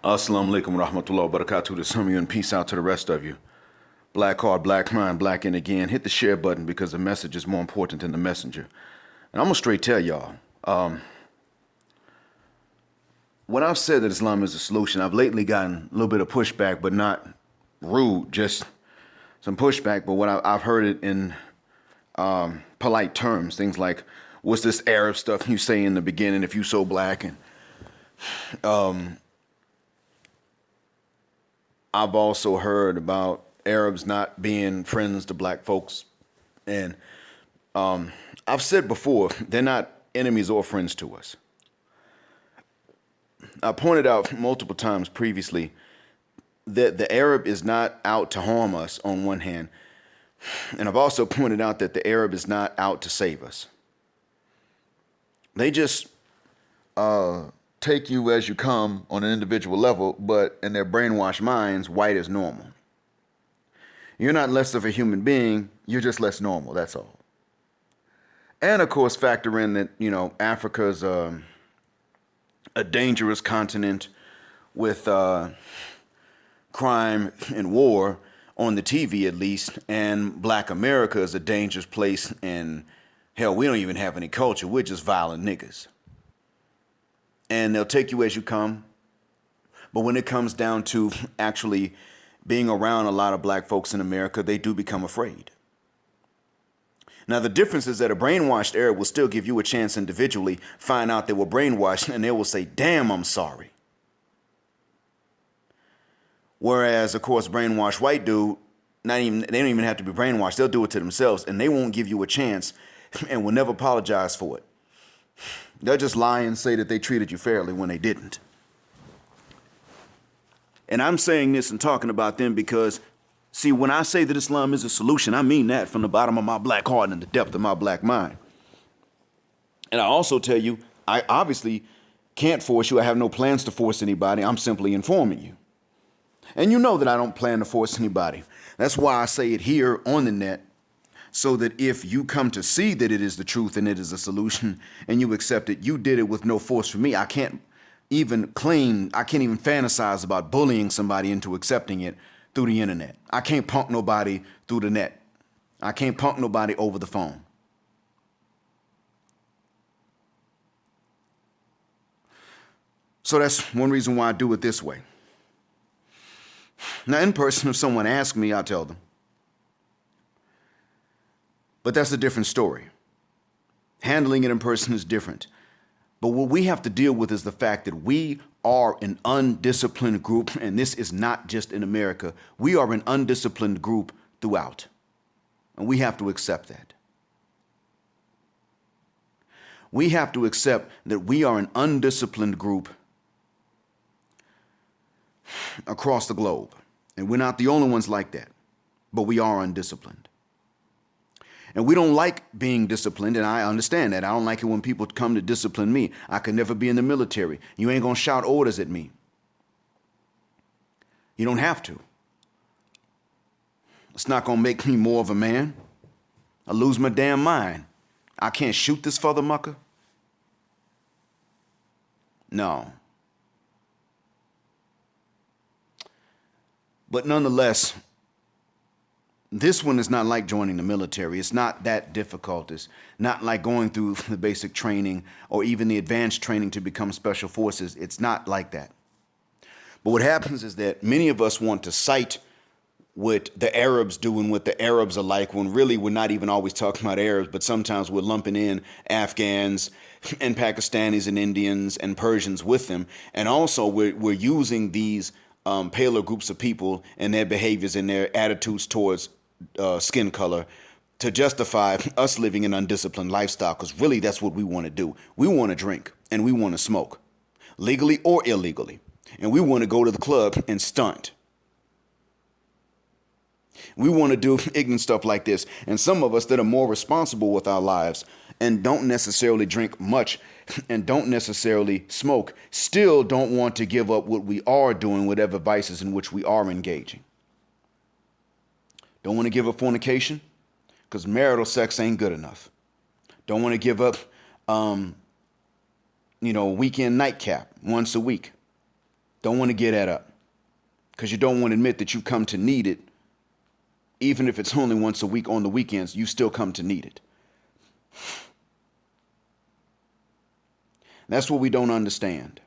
Assalamu alaikum wa rahmatullahi wa barakatuh to some of you and peace out to the rest of you. Black heart, black mind, black in again. Hit the share button because the message is more important than the messenger. And I'm going to straight tell y'all, when I've said that Islam is the solution, I've lately gotten a little bit of pushback, but not rude, just some pushback. But I've heard it in polite terms, things like, what's this Arab stuff you say in the beginning if you so black? And I've also heard about Arabs not being friends to black folks. And I've said before, they're not enemies or friends to us. I pointed out multiple times previously that the Arab is not out to harm us on one hand. And I've also pointed out that the Arab is not out to save us. They just take you as you come on an individual level, but in their brainwashed minds, white is normal. You're not less of a human being, you're just less normal, that's all. And of course, factor in that, Africa's a dangerous continent with crime and war on the TV at least, and black America is a dangerous place, and hell, we don't even have any culture, we're just violent niggas. And they'll take you as you come. But when it comes down to actually being around a lot of black folks in America, they do become afraid. Now, the difference is that a brainwashed Arab will still give you a chance individually, find out they were brainwashed, and they will say, damn, I'm sorry. Whereas, of course, brainwashed white dude, they don't even have to be brainwashed. They'll do it to themselves, and they won't give you a chance and will never apologize for it. They'll just lie and say that they treated you fairly when they didn't. And I'm saying this and talking about them because, see, when I say that Islam is a solution, I mean that from the bottom of my black heart and the depth of my black mind. And I also tell you, I obviously can't force you. I have no plans to force anybody. I'm simply informing you. And you know that I don't plan to force anybody. That's why I say it here on the net, so that if you come to see that it is the truth and it is a solution and you accept it, you did it with no force from me. I can't even fantasize about bullying somebody into accepting it through the internet. I can't punk nobody through the net. I can't punk nobody over the phone. So that's one reason why I do it this way. Now, in person, if someone asks me, I'll tell them. But that's a different story. Handling it in person is different. But what we have to deal with is the fact that we are an undisciplined group, and this is not just in America. We are an undisciplined group throughout, and we have to accept that. We have to accept that we are an undisciplined group across the globe, and we're not the only ones like that, but we are undisciplined. And we don't like being disciplined, and I understand that. I don't like it when people come to discipline me. I could never be in the military. You ain't gonna shout orders at me. You don't have to. It's not gonna make me more of a man. I lose my damn mind. I can't shoot this father mucker. No. But nonetheless, this one is not like joining the military. It's not that difficult. It's not like going through the basic training or even the advanced training to become special forces. It's not like that. But what happens is that many of us want to cite what the Arabs do and what the Arabs are like, when really we're not even always talking about Arabs, but sometimes we're lumping in Afghans and Pakistanis and Indians and Persians with them. And also we're using these paler groups of people and their behaviors and their attitudes towards skin color to justify us living an undisciplined lifestyle, because really that's what we want to do. We want to drink and we want to smoke, legally or illegally, and we want to go to the club and stunt. We want to do ignorant stuff like this. And some of us that are more responsible with our lives and don't necessarily drink much and don't necessarily smoke still don't want to give up what we are doing, whatever vices in which we are engaging. Don't want to give up fornication because marital sex ain't good enough. Don't want to give up, weekend nightcap once a week. Don't want to get that up because you don't want to admit that you come to need it. Even if it's only once a week on the weekends, you still come to need it. That's what we don't understand.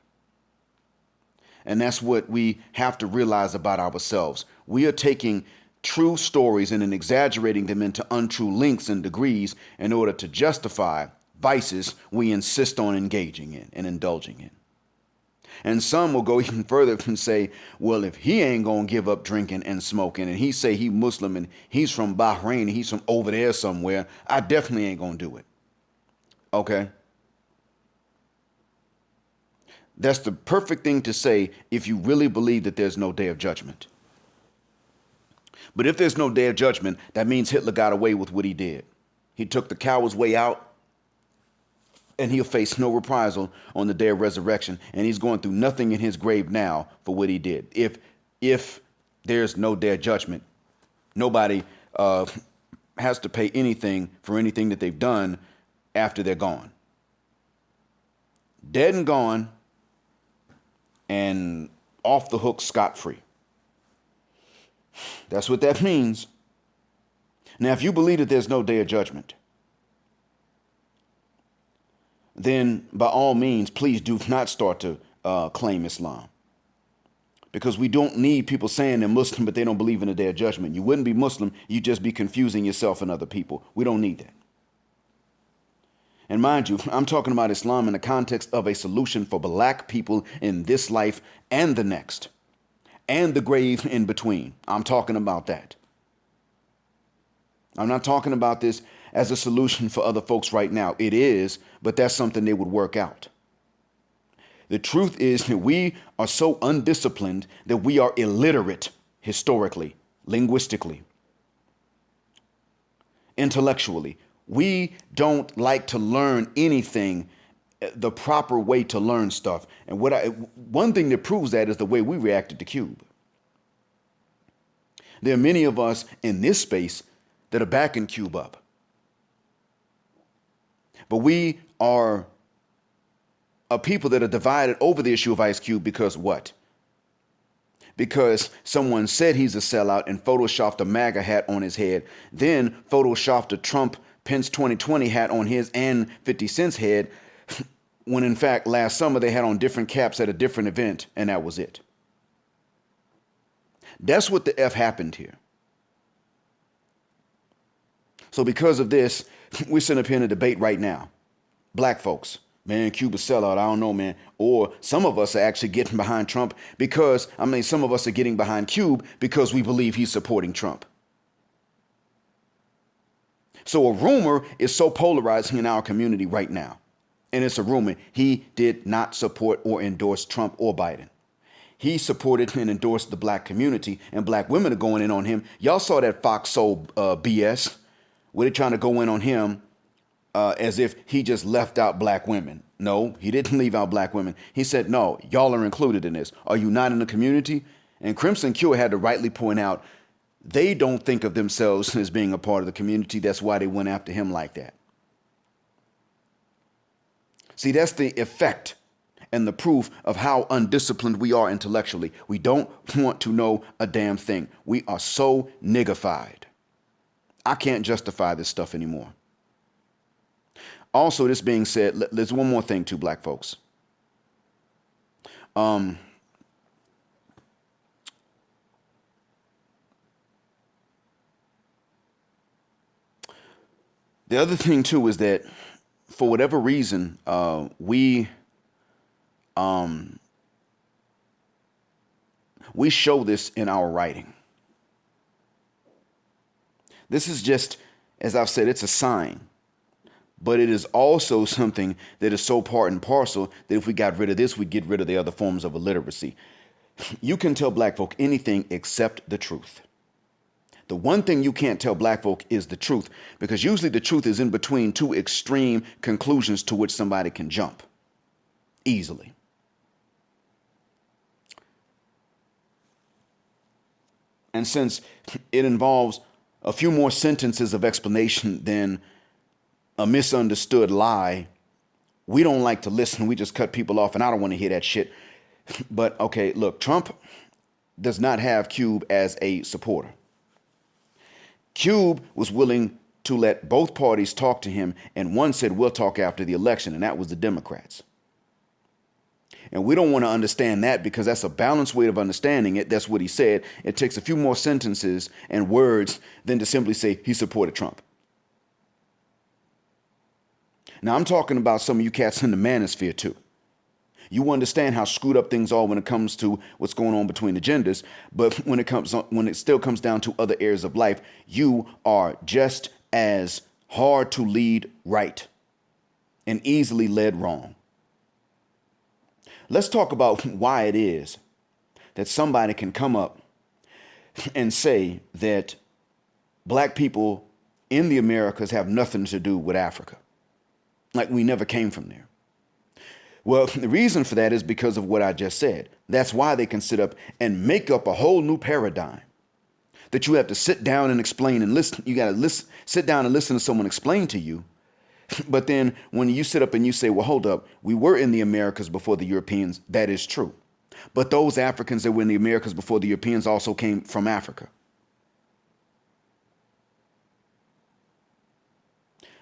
And that's what we have to realize about ourselves. We are taking true stories and then exaggerating them into untrue lengths and degrees in order to justify vices we insist on engaging in and indulging in. And some will go even further and say, well, if he ain't going to give up drinking and smoking and he say he Muslim and he's from Bahrain and he's from over there somewhere, I definitely ain't going to do it. Okay? That's the perfect thing to say if you really believe that there's no day of judgment. But if there's no day of judgment, that means Hitler got away with what he did. He took the coward's way out, and he'll face no reprisal on the day of resurrection. And he's going through nothing in his grave now for what he did. If there's no day of judgment, nobody has to pay anything for anything that they've done after they're gone. Dead and gone, and off the hook scot-free. That's what that means. Now, if you believe that there's no day of judgment, then by all means, please do not start to claim Islam. Because we don't need people saying they're Muslim, but they don't believe in the day of judgment. You wouldn't be Muslim. You'd just be confusing yourself and other people. We don't need that. And mind you, I'm talking about Islam in the context of a solution for black people in this life and the next, and the grave in between. I'm talking about that. I'm not talking about this as a solution for other folks right now. It is, but that's something they would work out. The truth is that we are so undisciplined that we are illiterate historically, linguistically, intellectually. We don't like to learn anything the proper way to learn stuff. And one thing that proves that is the way we reacted to Cube. There are many of us in this space that are backing Cube up. But we are a people that are divided over the issue of Ice Cube because what? Because someone said he's a sellout and photoshopped a MAGA hat on his head, then photoshopped a Trump Pence 2020 hat on his and 50 Cent's head, when in fact last summer they had on different caps at a different event, and that was it. That's what the F happened here. So because of this, we're sitting up here in a debate right now. Black folks, man, Cuba's sellout, I don't know, man. Or some of us are actually getting behind Trump because, some of us are getting behind Cube because we believe he's supporting Trump. So a rumor is so polarizing in our community right now. And it's a rumor. He did not support or endorse Trump or Biden. He supported and endorsed the black community, and black women are going in on him. Y'all saw that Fox Soul BS where they're trying to go in on him as if he just left out black women. No, he didn't leave out black women. He said, no, y'all are included in this. Are you not in the community? And Crimson Cure had to rightly point out, they don't think of themselves as being a part of the community. That's why they went after him like that. See, that's the effect and the proof of how undisciplined we are intellectually. We don't want to know a damn thing. We are so niggified. I can't justify this stuff anymore. Also, this being said, there's one more thing too, black folks. The other thing too is that for whatever reason, we show this in our writing. This is just, as I've said, it's a sign. But it is also something that is so part and parcel that if we got rid of this, we'd get rid of the other forms of illiteracy. You can tell black folk anything except the truth. The one thing you can't tell black folk is the truth, because usually the truth is in between two extreme conclusions to which somebody can jump easily. And since it involves a few more sentences of explanation than a misunderstood lie, we don't like to listen. We just cut people off, and I don't want to hear that shit. But okay, look, Trump does not have Cube as a supporter. Cube was willing to let both parties talk to him, and one said, we'll talk after the election, and that was the Democrats. And we don't want to understand that because that's a balanced way of understanding it. That's what he said. It takes a few more sentences and words than to simply say he supported Trump. Now, I'm talking about some of you cats in the manosphere, too. You understand how screwed up things are when it comes to what's going on between the genders, but when it still comes down to other areas of life, you are just as hard to lead right and easily led wrong. Let's talk about why it is that somebody can come up and say that black people in the Americas have nothing to do with Africa, like we never came from there. Well, the reason for that is because of what I just said. That's why they can sit up and make up a whole new paradigm that you have to sit down and explain and listen. You got to sit down and listen to someone explain to you. But then when you sit up and you say, well, hold up, we were in the Americas before the Europeans. That is true. But those Africans that were in the Americas before the Europeans also came from Africa.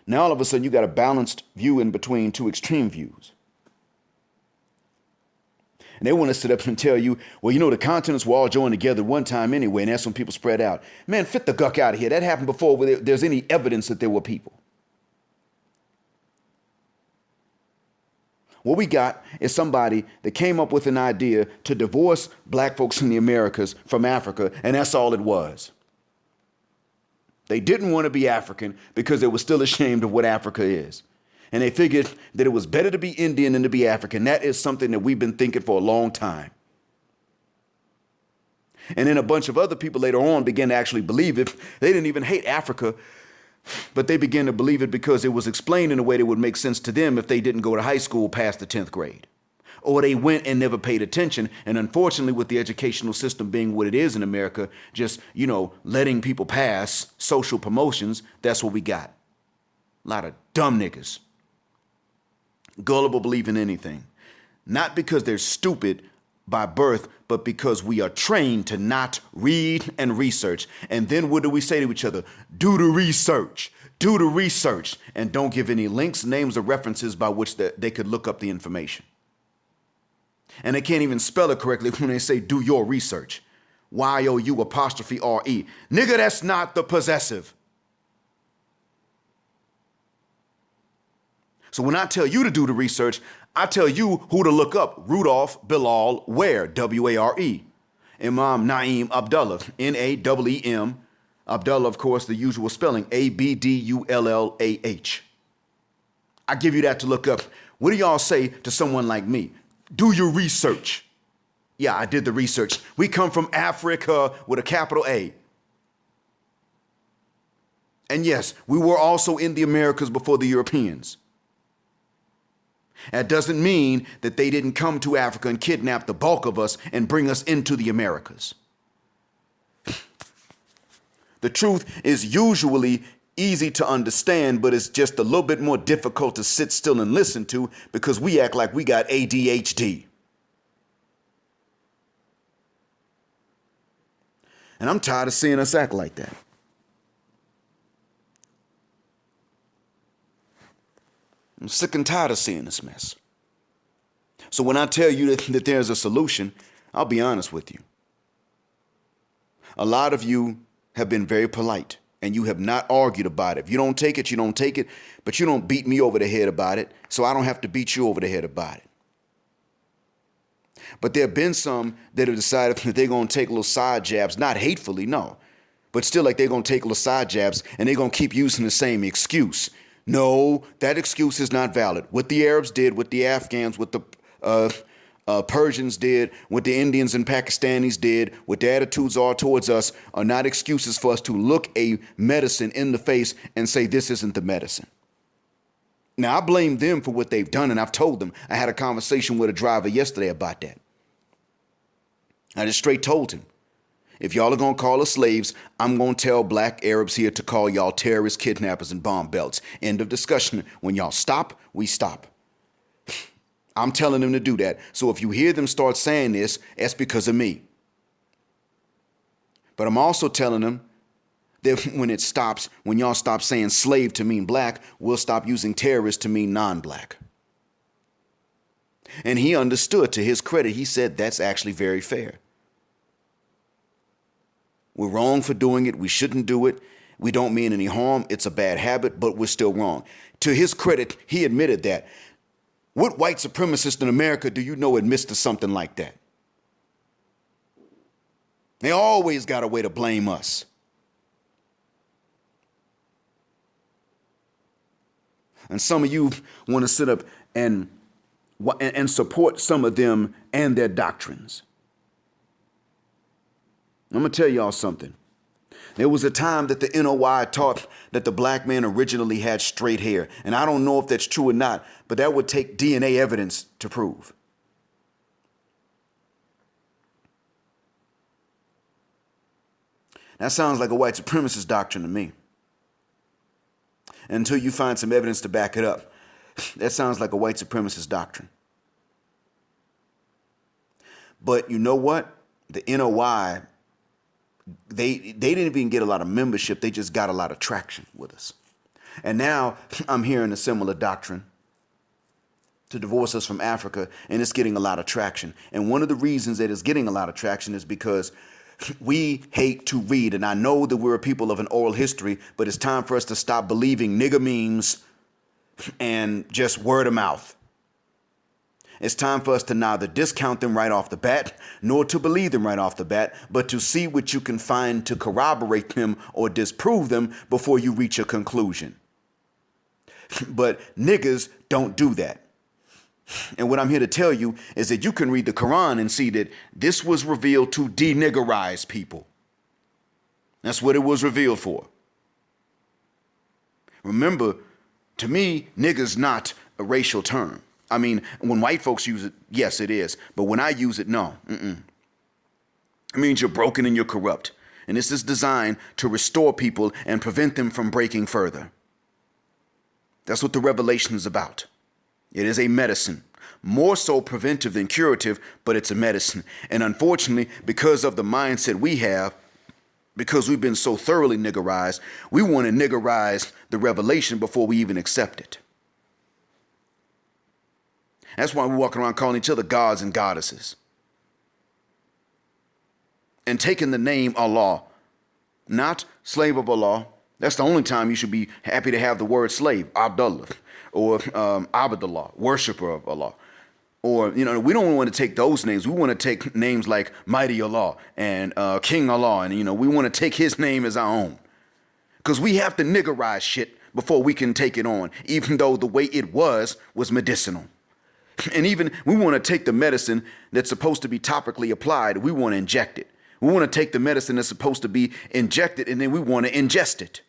Now, all of a sudden, you got a balanced view in between two extreme views. And they want to sit up and tell you, well, you know, the continents were all joined together one time anyway, and that's when people spread out. Man, fit the guck out of here. That happened before there's any evidence that there were people. What we got is somebody that came up with an idea to divorce black folks in the Americas from Africa, and that's all it was. They didn't want to be African because they were still ashamed of what Africa is. And they figured that it was better to be Indian than to be African. That is something that we've been thinking for a long time. And then a bunch of other people later on began to actually believe it. They didn't even hate Africa, but they began to believe it because it was explained in a way that would make sense to them if they didn't go to high school past the 10th grade. Or they went and never paid attention. And unfortunately, with the educational system being what it is in America, just, letting people pass social promotions, that's what we got. A lot of dumb niggas. Gullible, believe in anything. Not because they're stupid by birth, but because we are trained to not read and research. And then what do we say to each other? Do the research. Do the research. And don't give any links, names, or references by which they could look up the information. And they can't even spell it correctly when they say do your research. Y-O-U''RE. Nigga, that's not the possessive. So when I tell you to do the research, I tell you who to look up. Rudolph Bilal Ware, W-A-R-E. Imam Naeem Abdullah, N-A-E-E-M. Abdullah, of course, the usual spelling, A-B-D-U-L-L-A-H. I give you that to look up. What do y'all say to someone like me? Do your research. Yeah, I did the research. We come from Africa with a capital A. And yes, we were also in the Americas before the Europeans. That doesn't mean that they didn't come to Africa and kidnap the bulk of us and bring us into the Americas. The truth is usually easy to understand, but it's just a little bit more difficult to sit still and listen to because we act like we got ADHD. And I'm tired of seeing us act like that. I'm sick and tired of seeing this mess. So when I tell you that there's a solution, I'll be honest with you. A lot of you have been very polite and you have not argued about it. If you don't take it, you don't take it, but you don't beat me over the head about it, so I don't have to beat you over the head about it. But there have been some that have decided that they're going to take little side jabs, not hatefully, no, but still like they're going to take little side jabs and they're going to keep using the same excuse. No, that excuse is not valid. What the Arabs did, what the Afghans, what the Persians did, what the Indians and Pakistanis did, what their attitudes are towards us are not excuses for us to look a medicine in the face and say this isn't the medicine. Now, I blame them for what they've done, and I've told them. I had a conversation with a driver yesterday about that. I just straight told him, if y'all are going to call us slaves, I'm going to tell black Arabs here to call y'all terrorists, kidnappers, and bomb belts. End of discussion. When y'all stop, we stop. I'm telling them to do that. So if you hear them start saying this, that's because of me. But I'm also telling them that when y'all stop saying slave to mean black, we'll stop using terrorist to mean non-black. And he understood, to his credit, he said that's actually very fair. We're wrong for doing it. We shouldn't do it. We don't mean any harm. It's a bad habit, but we're still wrong. To his credit, he admitted that. What white supremacist in America do you know admits to something like that? They always got a way to blame us. And some of you want to sit up and support some of them and their doctrines. I'm going to tell y'all something. There was a time that the NOI taught that the black man originally had straight hair. And I don't know if that's true or not, but that would take DNA evidence to prove. That sounds like a white supremacist doctrine to me. Until you find some evidence to back it up, that sounds like a white supremacist doctrine. But you know what? The NOI, they didn't even get a lot of membership. They just got a lot of traction with us. And now I'm hearing a similar doctrine to divorce us from Africa, and it's getting a lot of traction. And one of the reasons that it's getting a lot of traction is because we hate to read. And I know that we're a people of an oral history, but it's time for us to stop believing nigger memes and just word of mouth. It's time for us to neither discount them right off the bat, nor to believe them right off the bat, but to see what you can find to corroborate them or disprove them before you reach a conclusion. But niggers don't do that. And what I'm here to tell you is that you can read the Quran and see that this was revealed to deniggerize people. That's what it was revealed for. Remember, to me, nigger's not a racial term. I mean, when white folks use it, yes, it is. But when I use it, no. It means you're broken and you're corrupt. And this is designed to restore people and prevent them from breaking further. That's what the revelation is about. It is a medicine, more so preventive than curative, but it's a medicine. And unfortunately, because of the mindset we have, because we've been so thoroughly niggerized, we want to niggerize the revelation before we even accept it. That's why we're walking around calling each other gods and goddesses. And taking the name Allah, not slave of Allah. That's the only time you should be happy to have the word slave, Abdullah, or Abdullah, worshiper of Allah. Or, we don't want to take those names. We want to take names like Mighty Allah and King Allah. And, we want to take his name as our own. Because we have to niggerize shit before we can take it on, even though the way it was medicinal. And even we want to take the medicine that's supposed to be topically applied, we want to inject it. We want to take the medicine that's supposed to be injected, and then we want to ingest it.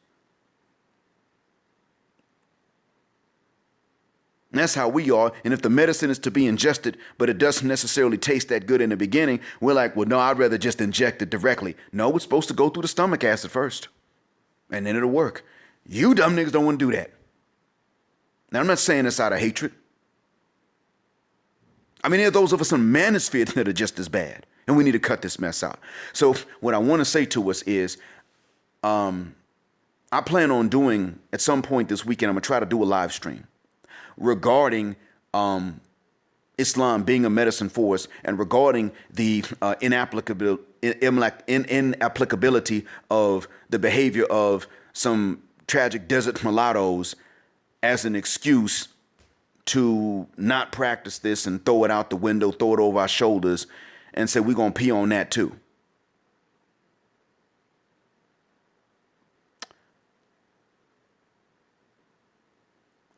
And that's how we are. And if the medicine is to be ingested, but it doesn't necessarily taste that good in the beginning, we're like, well, no, I'd rather just inject it directly. No, it's supposed to go through the stomach acid first, and then it'll work. You dumb niggas don't want to do that. Now, I'm not saying this out of hatred. I mean, there are those of us in manosphere that are just as bad, and we need to cut this mess out. So what I want to say to us is, I plan on doing, at some point this weekend, I'm going to try to do a live stream regarding Islam being a medicine for us, and regarding the inapplicability of the behavior of some tragic desert mulattoes as an excuse to not practice this and throw it out the window, throw it over our shoulders, and say we're going to pee on that too.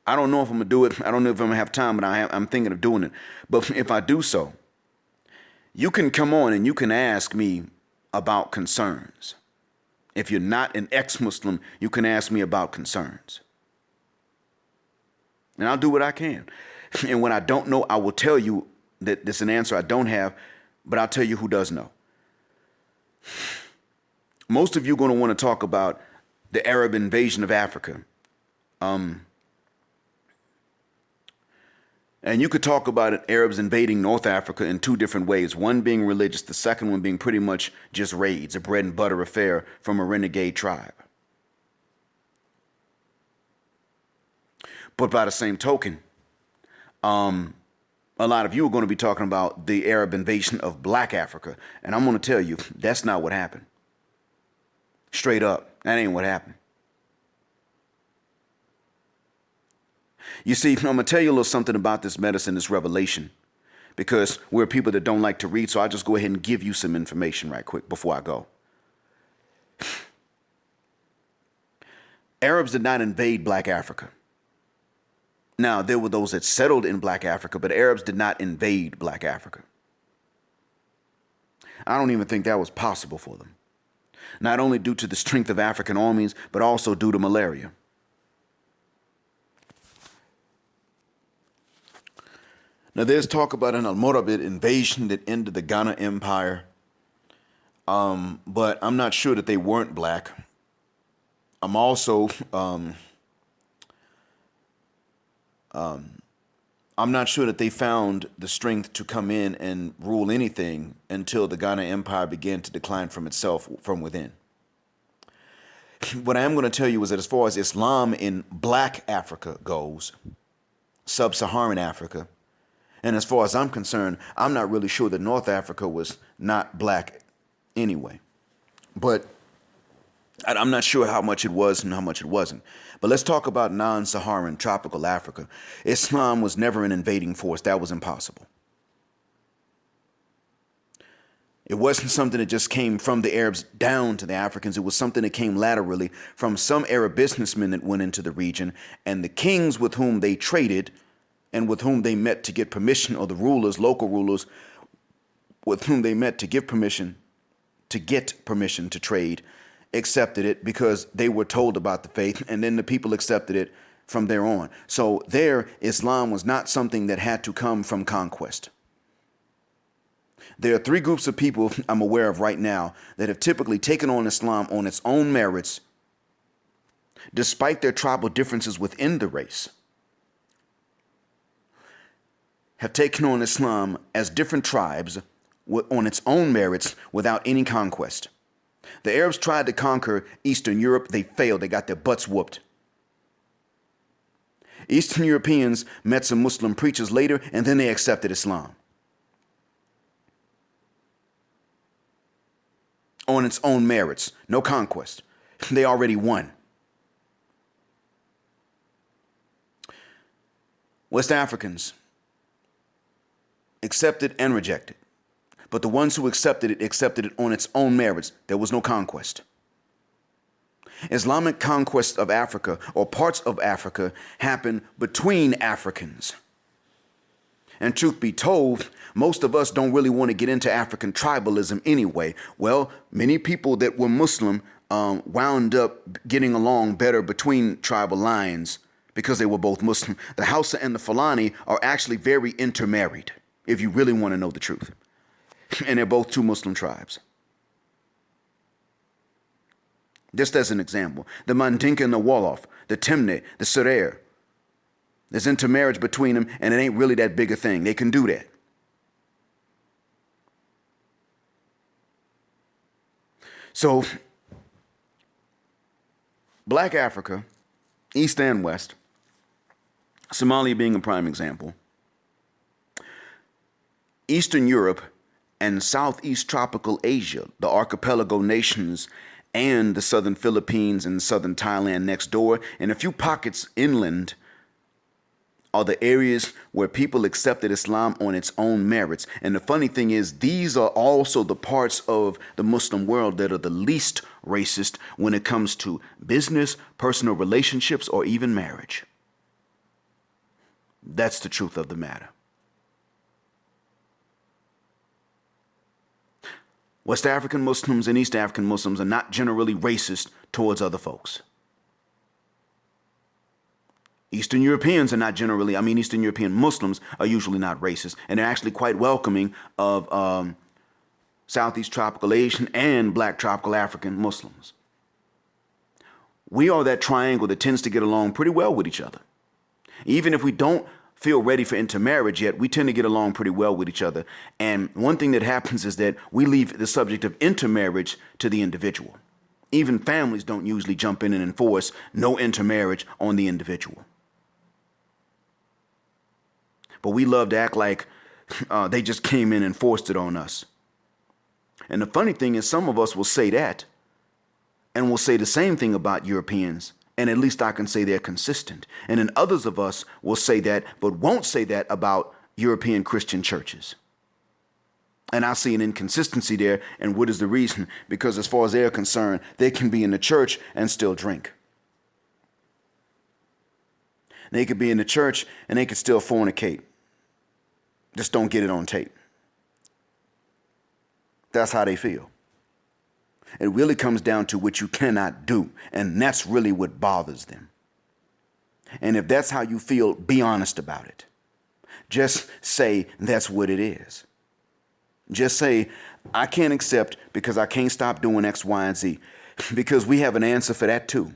I don't know if I'm going to do it. I don't know if I'm going to have time, but I'm thinking of doing it. But if I do so, you can come on and you can ask me about concerns. If you're not an ex-Muslim, you can ask me about concerns. And I'll do what I can. And when I don't know, I will tell you that there's an answer I don't have, but I'll tell you who does know. Most of you are going to want to talk about the Arab invasion of Africa. And you could talk about it, Arabs invading North Africa in two different ways. One being religious, the second one being pretty much just raids, a bread and butter affair from a renegade tribe. But by the same token, a lot of you are going to be talking about the Arab invasion of Black Africa. And I'm going to tell you, that's not what happened. Straight up, that ain't what happened. You see, I'm going to tell you a little something about this medicine, this revelation, because we're people that don't like to read, so I'll just go ahead and give you some information right quick before I go. Arabs did not invade Black Africa. Now, there were those that settled in Black Africa, but Arabs did not invade Black Africa. I don't even think that was possible for them. Not only due to the strength of African armies, but also due to malaria. Now, there's talk about an Almoravid invasion that ended the Ghana Empire, but I'm not sure that they weren't black. I'm also, I'm not sure that they found the strength to come in and rule anything until the Ghana Empire began to decline from itself from within. What I am going to tell you is that as far as Islam in Black Africa goes, Sub-Saharan Africa, and as far as I'm concerned, I'm not really sure that North Africa was not black anyway. But I'm not sure how much it was and how much it wasn't. But let's talk about non-Saharan tropical Africa. Islam was never an invading force. That was impossible. It wasn't something that just came from the Arabs down to the Africans. It was something that came laterally from some Arab businessmen that went into the region, and the kings with whom they traded and with whom they met to get permission, or the rulers, local rulers, with whom they met to get permission to trade, accepted it because they were told about the faith, and then the people accepted it from there on. So there, Islam was not something that had to come from conquest. There are three groups of people I'm aware of right now that have typically taken on Islam on its own merits, despite their tribal differences within the race, have taken on Islam as different tribes on its own merits without any conquest. The Arabs tried to conquer Eastern Europe. They failed. They got their butts whooped. Eastern Europeans met some Muslim preachers later, and then they accepted Islam on its own merits. No conquest. They already won. West Africans accepted and rejected. But the ones who accepted it on its own merits. There was no conquest. Islamic conquest of Africa, or parts of Africa, happened between Africans. And truth be told, most of us don't really want to get into African tribalism anyway. Well, many people that were Muslim wound up getting along better between tribal lines because they were both Muslim. The Hausa and the Fulani are actually very intermarried, if you really want to know the truth. And they're both two Muslim tribes. Just as an example, the Mandinka and the Wolof, the Temne, the Serer. There's intermarriage between them, and it ain't really that big a thing. They can do that. So, Black Africa, East and West, Somalia being a prime example, Eastern Europe, and Southeast Tropical Asia, the archipelago nations, and the southern Philippines and southern Thailand next door, and a few pockets inland, are the areas where people accepted Islam on its own merits. And the funny thing is, these are also the parts of the Muslim world that are the least racist when it comes to business, personal relationships, or even marriage. That's the truth of the matter. West African Muslims and East African Muslims are not generally racist towards other folks. Eastern Europeans are not generally, Eastern European Muslims are usually not racist, and they're actually quite welcoming of Southeast Tropical Asian and Black Tropical African Muslims. We are that triangle that tends to get along pretty well with each other. Even if we don't feel ready for intermarriage yet, we tend to get along pretty well with each other. And one thing that happens is that we leave the subject of intermarriage to the individual. Even families don't usually jump in and enforce no intermarriage on the individual. But we love to act like they just came in and forced it on us. And the funny thing is, some of us will say that, and will say the same thing about Europeans, and at least I can say they're consistent. And then others of us will say that, but won't say that about European Christian churches. And I see an inconsistency there. And what is the reason? Because as far as they're concerned, they can be in the church and still drink. They could be in the church and they could still fornicate. Just don't get it on tape. That's how they feel. It really comes down to what you cannot do. And that's really what bothers them. And if that's how you feel, be honest about it. Just say that's what it is. Just say, I can't accept because I can't stop doing X, Y, and Z. Because we have an answer for that too.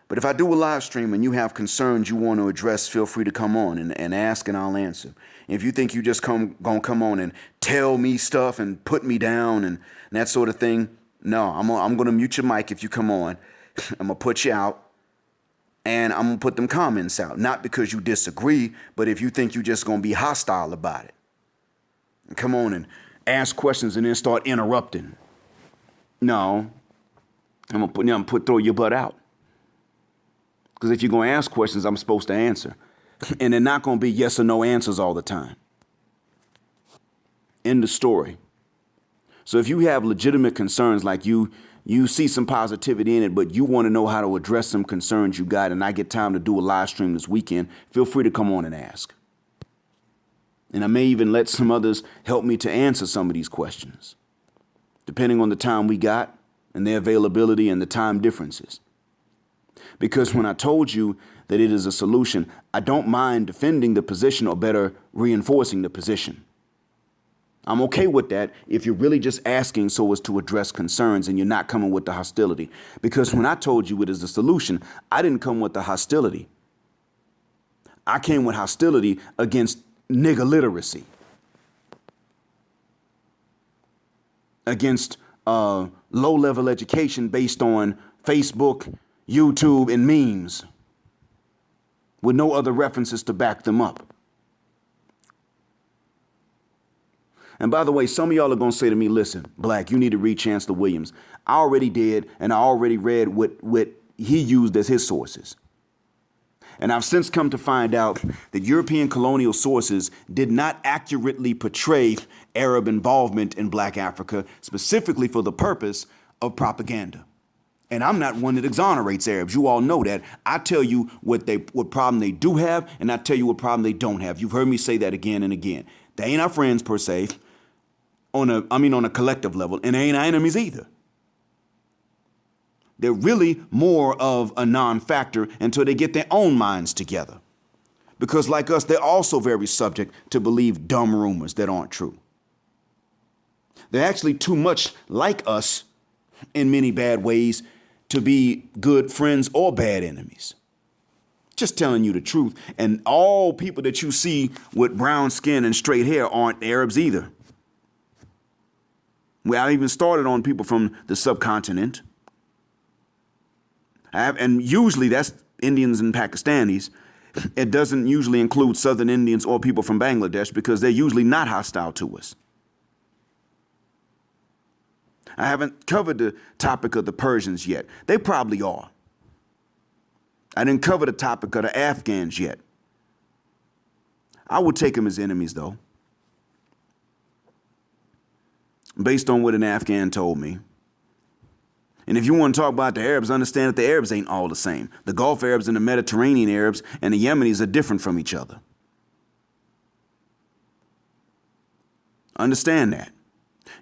But if I do a live stream and you have concerns you want to address, feel free to come on and ask and I'll answer. If you think you just gonna come on and tell me stuff and put me down and that sort of thing, no, I'm gonna mute your mic if you come on. I'm gonna put you out and I'm gonna put them comments out. Not because you disagree, but if you think you're just gonna be hostile about it. Come on and ask questions and then start interrupting. No, I'm gonna throw your butt out. Because if you're going to ask questions, I'm supposed to answer. And they're not going to be yes or no answers all the time. End of story. So if you have legitimate concerns, like you see some positivity in it, but you want to know how to address some concerns you got, and I get time to do a live stream this weekend, feel free to come on and ask. And I may even let some others help me to answer some of these questions, depending on the time we got and their availability and the time differences. Because when I told you that it is a solution, I don't mind defending the position or better reinforcing the position. I'm okay with that if you're really just asking so as to address concerns and you're not coming with the hostility. Because when I told you it is a solution, I didn't come with the hostility. I came with hostility against nigger literacy, against low-level education based on Facebook, YouTube, and memes with no other references to back them up. And by the way, some of y'all are going to say to me, listen, Black, you need to read Chancellor Williams. I already did, and I already read what he used as his sources. And I've since come to find out that European colonial sources did not accurately portray Arab involvement in Black Africa, specifically for the purpose of propaganda. And I'm not one that exonerates Arabs. You all know that. I tell you what problem they do have, and I tell you what problem they don't have. You've heard me say that again and again. They ain't our friends per se, on a collective level, and they ain't our enemies either. They're really more of a non-factor until they get their own minds together. Because like us, they're also very subject to believe dumb rumors that aren't true. They're actually too much like us in many bad ways to be good friends or bad enemies. Just telling you the truth. And all people that you see with brown skin and straight hair aren't Arabs either. Well, I even started on people from the subcontinent. And usually that's Indians and Pakistanis. It doesn't usually include Southern Indians or people from Bangladesh because they're usually not hostile to us. I haven't covered the topic of the Persians yet. They probably are. I didn't cover the topic of the Afghans yet. I would take them as enemies, though, based on what an Afghan told me. And if you want to talk about the Arabs, understand that the Arabs ain't all the same. The Gulf Arabs and the Mediterranean Arabs and the Yemenis are different from each other. Understand that.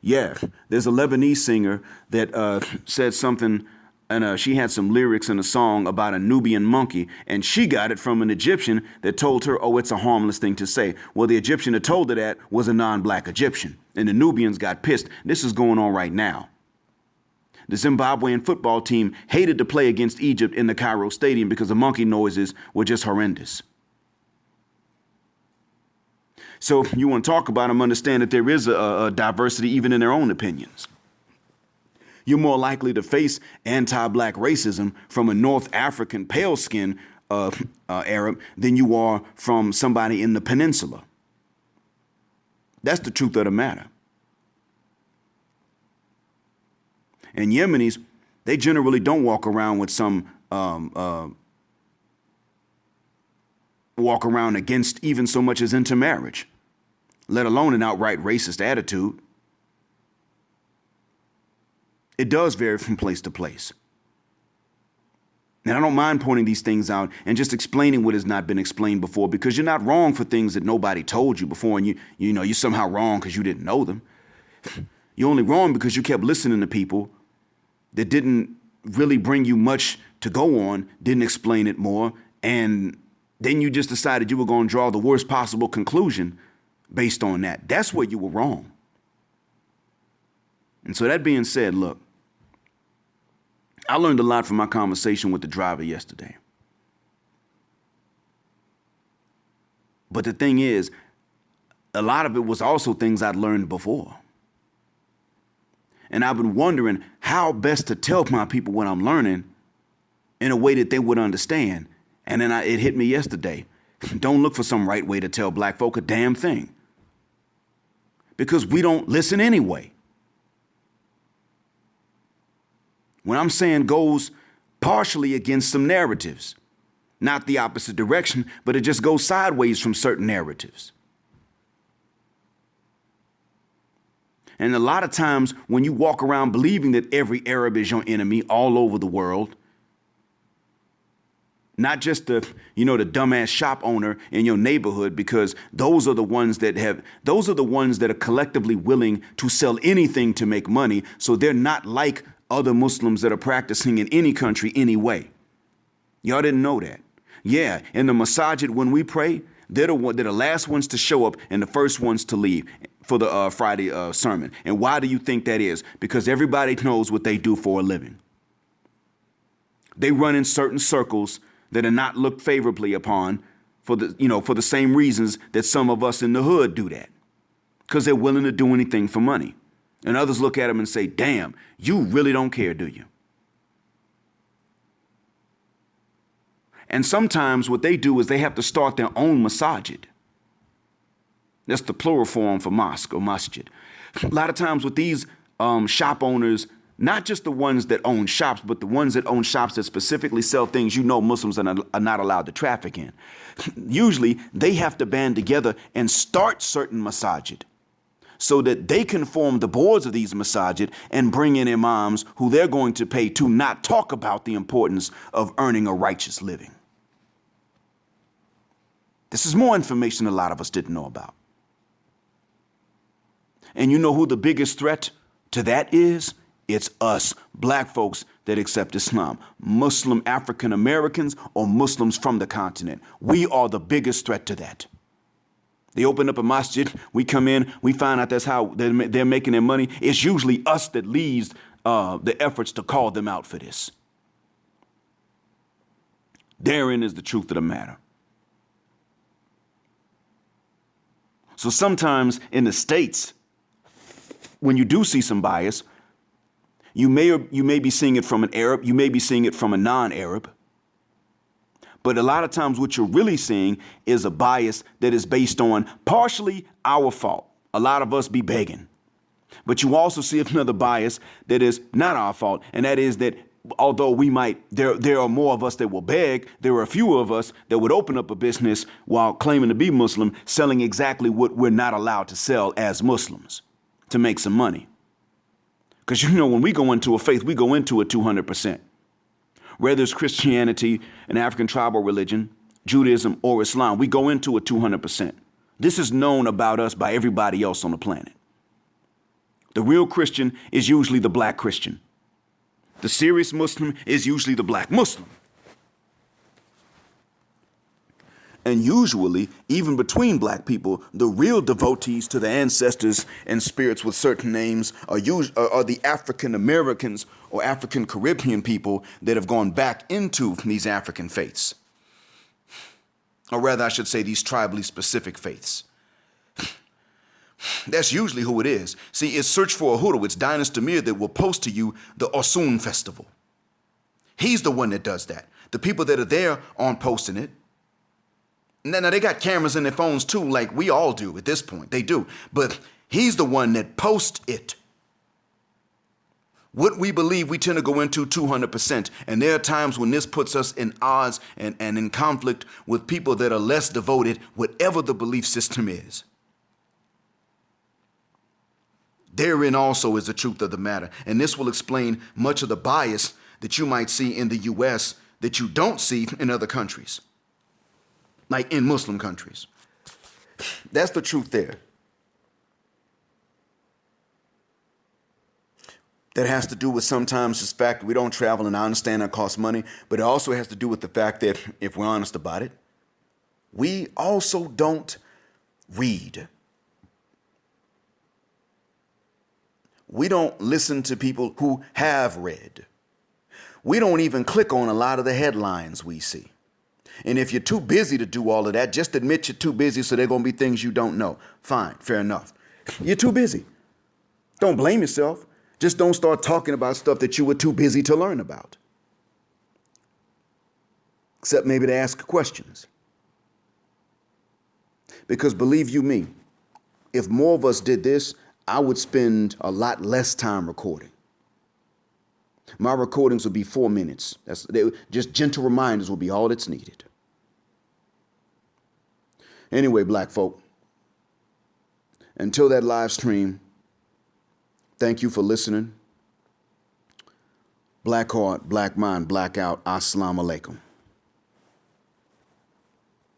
Yeah, there's a Lebanese singer that said something, and she had some lyrics in a song about a Nubian monkey, and she got it from an Egyptian that told her, oh, it's a harmless thing to say. Well, the Egyptian that told her that was a non-black Egyptian, and the Nubians got pissed. This is going on right now. The Zimbabwean football team hated to play against Egypt in the Cairo stadium because the monkey noises were just horrendous. So if you want to talk about them, understand that there is a diversity even in their own opinions. You're more likely to face anti-black racism from a North African pale skin Arab than you are from somebody in the peninsula. That's the truth of the matter. And Yemenis, they generally don't walk around with some walk around against even so much as intermarriage, let alone an outright racist attitude. It does vary from place to place. And I don't mind pointing these things out and just explaining what has not been explained before, because you're not wrong for things that nobody told you before, and you're somehow wrong because you didn't know them. You're only wrong because you kept listening to people that didn't really bring you much to go on, didn't explain it more, and then you just decided you were going to draw the worst possible conclusion based on that. That's where you were wrong. And so that being said, look, I learned a lot from my conversation with the driver yesterday. But the thing is, a lot of it was also things I'd learned before. And I've been wondering how best to tell my people what I'm learning in a way that they would understand. And then it hit me yesterday. Don't look for some right way to tell black folk a damn thing. Because we don't listen anyway. When I'm saying goes partially against some narratives, not the opposite direction, but it just goes sideways from certain narratives. And a lot of times when you walk around believing that every Arab is your enemy all over the world, not just the dumbass shop owner in your neighborhood, because those are the ones that are collectively willing to sell anything to make money. So they're not like other Muslims that are practicing in any country anyway. Y'all didn't know that. Yeah, in the masajid when we pray, they're the last ones to show up and the first ones to leave for the Friday sermon. And why do you think that is? Because everybody knows what they do for a living. They run in certain circles that are not looked favorably upon for the same reasons that some of us in the hood do that. Because they're willing to do anything for money. And others look at them and say, damn, you really don't care, do you? And sometimes what they do is they have to start their own masajid. That's the plural form for mosque or masjid. A lot of times with these shop owners, not just the ones that own shops, but the ones that own shops that specifically sell things Muslims are not allowed to traffic in. Usually they have to band together and start certain masajid, so that they can form the boards of these masajid and bring in imams who they're going to pay to not talk about the importance of earning a righteous living. This is more information a lot of us didn't know about. And you know who the biggest threat to that is? It's us, black folks that accept Islam. Muslim African Americans or Muslims from the continent. We are the biggest threat to that. They open up a masjid, we come in, we find out that's how they're making their money. It's usually us that leads the efforts to call them out for this. Therein is the truth of the matter. So sometimes in the States, when you do see some bias, you may be seeing it from an Arab, you may be seeing it from a non-Arab. But a lot of times what you're really seeing is a bias that is based on partially our fault. A lot of us be begging. But you also see another bias that is not our fault. And that is that although there are more of us that will beg, there are a few of us that would open up a business while claiming to be Muslim, selling exactly what we're not allowed to sell as Muslims to make some money. Because when we go into a faith, we go into it 200%. Whether it's Christianity, an African tribal religion, Judaism, or Islam, we go into it 200%. This is known about us by everybody else on the planet. The real Christian is usually the black Christian. The serious Muslim is usually the black Muslim. And usually, even between black people, the real devotees to the ancestors and spirits with certain names are the African Americans or African Caribbean people that have gone back into these African faiths. Or rather, I should say these tribally specific faiths. That's usually who it is. See, it's Search for Uhuru. It's Dinus Demir that will post to you the Osun festival. He's the one that does that. The people that are there aren't posting it. Now, they got cameras in their phones too, like we all do at this point. They do. But he's the one that posts it. What we believe, we tend to go into 200%. And there are times when this puts us in odds and in conflict with people that are less devoted, whatever the belief system is. Therein also is the truth of the matter. And this will explain much of the bias that you might see in the U.S. that you don't see in other countries, like in Muslim countries. That's the truth there. That has to do with sometimes the fact that we don't travel, and I understand that costs money, but it also has to do with the fact that, if we're honest about it, we also don't read. We don't listen to people who have read. We don't even click on a lot of the headlines we see. And if you're too busy to do all of that, just admit you're too busy, so there are going to be things you don't know. Fine, fair enough. You're too busy. Don't blame yourself. Just don't start talking about stuff that you were too busy to learn about. Except maybe to ask questions. Because believe you me, if more of us did this, I would spend a lot less time recording. My recordings would be 4 minutes. Just gentle reminders will be all that's needed. Anyway, black folk, until that live stream, thank you for listening. Black heart, black mind, black out. Assalamu alaikum.